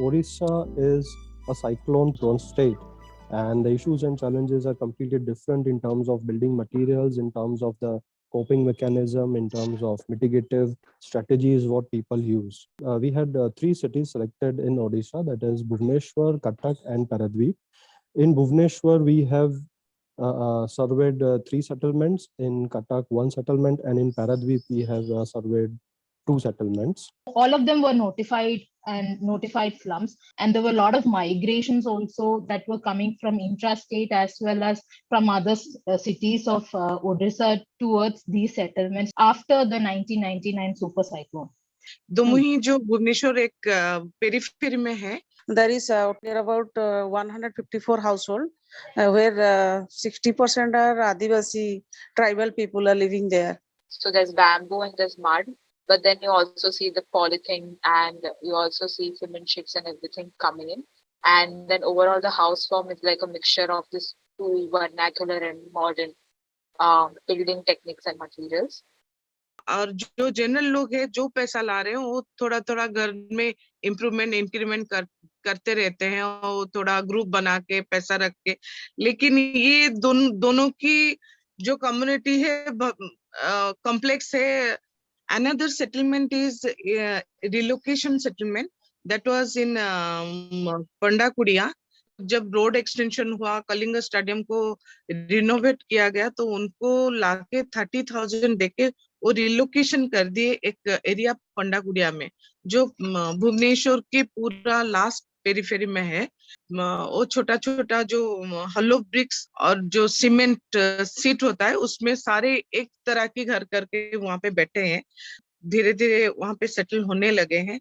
Orissa is a cyclone-prone state, and the issues and challenges are completely different in terms of building materials, in terms of the coping mechanism, in terms of mitigative strategies what people use. We had three cities selected in Odisha, that is Bhubaneswar, Cuttack, and Paradweep. In Bhubaneswar, we have surveyed three settlements. In Cuttack, one settlement, and in Paradweep, we have surveyed two settlements. All of them were notified slums, and there were a lot of migrations also that were coming from intrastate as well as from other cities of Odisha towards these settlements after the 1999 super cyclone. दोमुही जो भुवनेश्वर एक periphery में है, there is near about 154 household where 60% are Adivasi tribal people are living there. So there's bamboo and there's mud, but then you also see the polythene and you also see cement sheets and everything coming in. And then overall the house form is like a mixture of this two vernacular and modern building techniques and materials. और जो general लोग हैं जो पैसा ला रहे हैं वो थोड़ा थोड़ा घर में इम्प्रूवमेंट इंक्रीमेंट करते रहते हैं और थोड़ा ग्रुप बना के पैसा रख के, लेकिन ये दोनों की जो कम्युनिटी है कॉम्प्लेक्स है. Another settlement is relocation settlement that was in पंडाकुड़िया. जब रोड एक्सटेंशन हुआ, कलिंग स्टेडियम को रिनोवेट किया गया, तो उनको लाके 30,000 देके वो रिलोकेशन कर दिए एक एरिया पंडाकुड़िया में, जो भुवनेश्वर की पूरा लास्ट पेरिफेरी में है. वो छोटा छोटा जो हॉलो ब्रिक्स और जो सीमेंट सीट होता है उसमें सारे एक तरह के घर करके वहां पे बैठे हैं. धीरे धीरे वहां पे सेटल होने लगे हैं.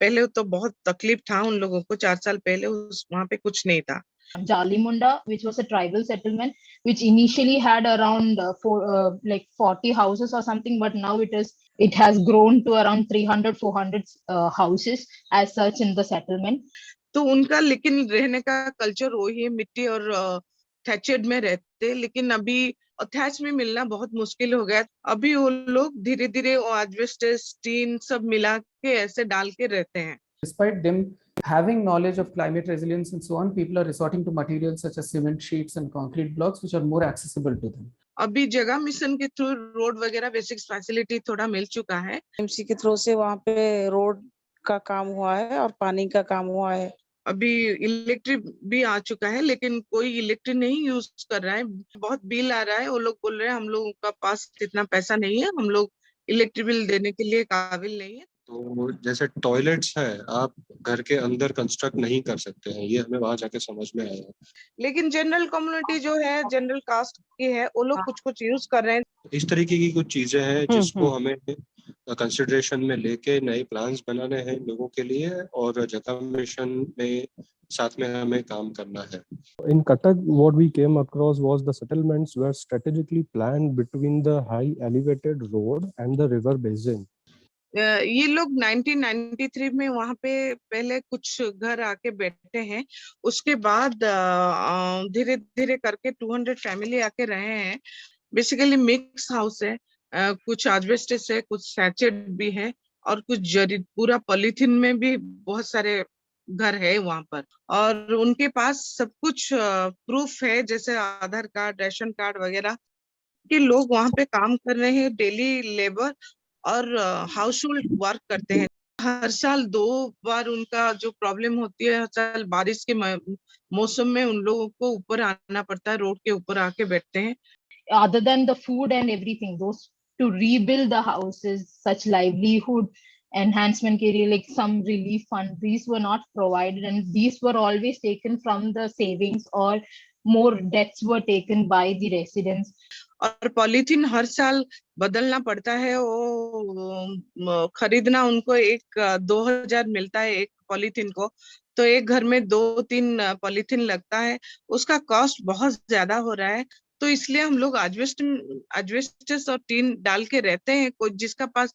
पहले तो बहुत तकलीफ था उन लोगों को. 4 साल पहले वहां पे कुछ नहीं था. Jalimunda, which was a tribal settlement, which initially had around 40 houses or something, but now it has grown to around 300-400 houses as such in the settlement. तो उनका लेकिन रहने का कल्चर वही है, मिट्टी और थैचेड में रहते, लेकिन अभी अटैच में मिलना बहुत मुश्किल हो गया. अभी वो लोग धीरे धीरे एस्बेस्टस, टीन सब मिला के ऐसे डाल के रहते हैं. Despite them having knowledge of climate resilience and so on, people are resorting to materials such as cement sheets and concrete blocks, which are more accessible to them. अभी जगह मिशन के थ्रू रोड वगैरह basic facility थोड़ा मिल चुका है. MC के through से वहाँ पे रोड का काम हुआ है और पानी का काम हुआ है. अभी इलेक्ट्रिक भी आ चुका है, लेकिन कोई इलेक्ट्रिक नहीं यूज कर रहा है. बहुत बिल आ रहा है. वो लोग बोल रहे हैं हम लोगों का पास इतना पैसा नहीं है, हम लोग इलेक्ट्रिक बिल देने के लिए काबिल नहीं है. तो जैसे टॉयलेट्स है, आप घर के अंदर कंस्ट्रक्ट नहीं कर सकते हैं, ये हमें वहां जाके समझ में आया. लेकिन जनरल कम्युनिटी जो है, जनरल कास्ट की है, वो लोग कुछ कुछ यूज कर रहे हैं. इस तरीके की कुछ चीजें हैं जिसको हमें कंसिडरेशन में लेके नए प्लान्स बनाने हैं लोगों के लिए, और जगह मिशन में साथ में हमें काम करना है. In Cuttack, what we came across was the settlements were strategically planned between the high elevated road and the river basin. ये लोग 1993 में वहां पे पहले कुछ घर आके बैठे हैं. उसके बाद धीरे धीरे करके 200 फैमिली आके रहे हैं. बेसिकली मिक्स हाउस है. कुछ एस्बेस्टस है, कुछ सैचेड भी है, और कुछ जरी पूरा पॉलीथीन में भी बहुत सारे घर है वहां पर. और उनके पास सब कुछ प्रूफ है, जैसे आधार कार्ड, राशन कार्ड वगैरह, कि लोग वहां पे काम कर रहे हैं, डेली लेबर और हाउस होल्ड वर्क करते हैं. हर साल 2 बार उनका जो प्रॉब्लम होती है, हर साल बारिश के मौसम में उन लोगों को ऊपर आना पड़ता है, रोड के ऊपर आके बैठते हैं. Other than the food and everything, those to rebuild the houses, such livelihood enhancement area, like some relief fund, these were not provided, and these were always taken from the savings, or more debts were taken by the residents. और polythene हर साल बदलना पड़ता है. वो खरीदना उनको 2,000 मिलता है एक पॉलीथीन को, तो एक घर में 2-3 पॉलीथीन लगता है. उसका कॉस्ट बहुत ज्यादा हो रहा है. तो इसलिए हम लोग एस्बेस्टस और टीन डाल के रहते हैं. कोई जिसका पास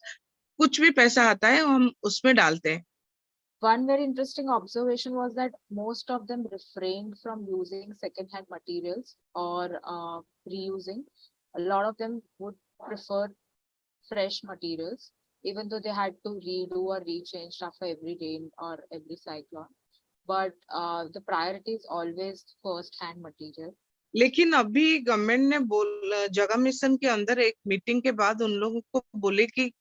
कुछ भी पैसा आता है हम उसमें डालते हैं. One very interesting observation was that most of them refrained from using second-hand materials or reusing. A lot of them would prefer fresh materials, even though they had to redo or rechange after every rain or every cyclone. But the priority is always first-hand material. लेकिन अभी government ने जगह mission के अंदर एक meeting के बाद उन लोगों को बोले कि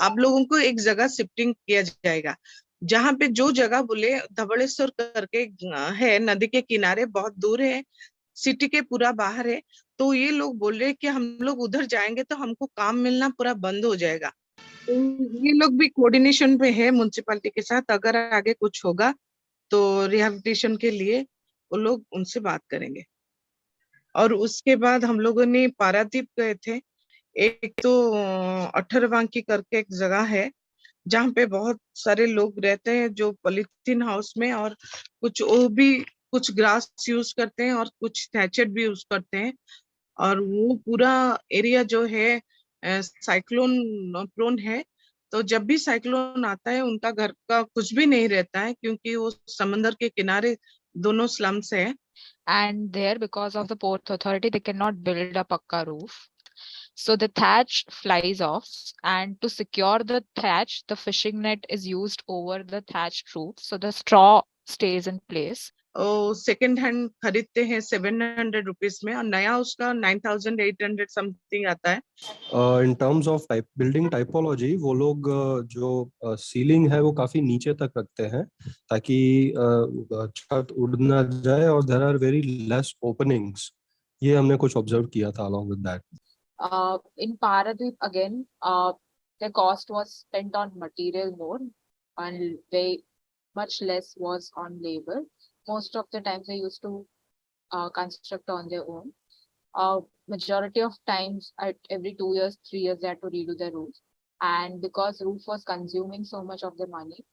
आप लोगों को एक जगह शिफ्टिंग किया जाएगा, जहाँ पे जो जगह बोले धवळेश्वर करके है, नदी के किनारे बहुत दूर है, सिटी के पूरा बाहर है, तो ये लोग बोल रहे कि हम लोग उधर जाएंगे तो हमको काम मिलना पूरा बंद हो जाएगा। तो ये लोग भी कोऑर्डिनेशन पे है म्युनिसिपैलिटी के साथ, अगर आगे कुछ होगा तो रिहैबिलिटेशन के लिए वो लोग उनसे बात करेंगे। और उसके बाद हम लोगों ने पारादीप गए थे। एक तो अठरवांकी करके एक जगह है जहाँ पे बहुत सारे लोग रहते हैं जो पॉलीथीन हाउस में, और कुछ वो भी कुछ ग्रास यूज करते हैं और कुछ थैचेड भी यूज करते हैं। और वो पूरा एरिया जो है साइक्लोन प्रोन है, तो जब भी साइक्लोन आता है उनका घर का कुछ भी नहीं रहता है, क्योंकि वो समंदर के किनारे दोनों स्लम्स है। And there, because of the Port Authority, they cannot build a pakka roof. So the thatch flies off, and to secure the thatch, the fishing net is used over the thatched roof, so the straw stays in place. Second hand खरीदते हैं 700 rupees में, और नया उसका 9800 something आता है। In terms of building typology, वो लोग जो सीलिंग है वो काफी नीचे तक रखते हैं ताकि छत उड़ ना जाए, और there are very less openings. ये हमने कुछ ऑब्जर्व किया था along with that. In Paradip again, the cost was spent on material more, and very much less was on labor. Most of the times they used to construct on their own. Majority of times, at every 2 years, 3 years, they had to redo their roof. And because roof was consuming so much of the money,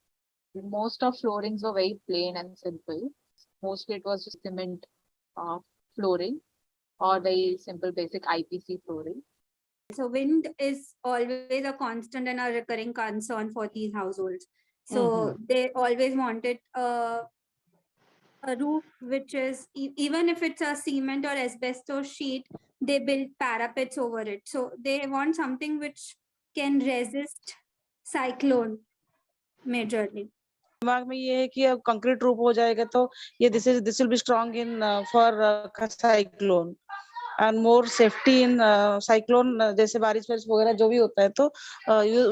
most of floorings were very plain and simple. Mostly it was just cement flooring or very simple basic IPC flooring. So wind is always a constant and a recurring concern for these households. So they always wanted a roof which is, even if it's a cement or asbestos sheet, they build parapets over it. So they want something which can resist cyclone majorly. दिमाग में ये है कि अब concrete roof हो जाएगा तो ये this will be strong in for cyclone and more safety in cyclone, जैसे बारिश वगैरह जो भी होता है तो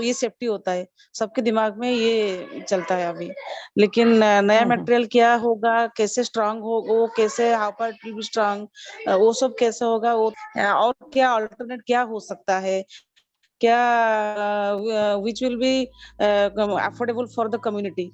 ये सेफ्टी होता है, सबके दिमाग में ये चलता है अभी। लेकिन नया मटेरियल क्या होगा, कैसे स्ट्रांग होगा, वो कैसे how far it will be strong, वो सब कैसे होगा, वो और क्या अल्टरनेट क्या हो सकता है, क्या which will be affordable for the community.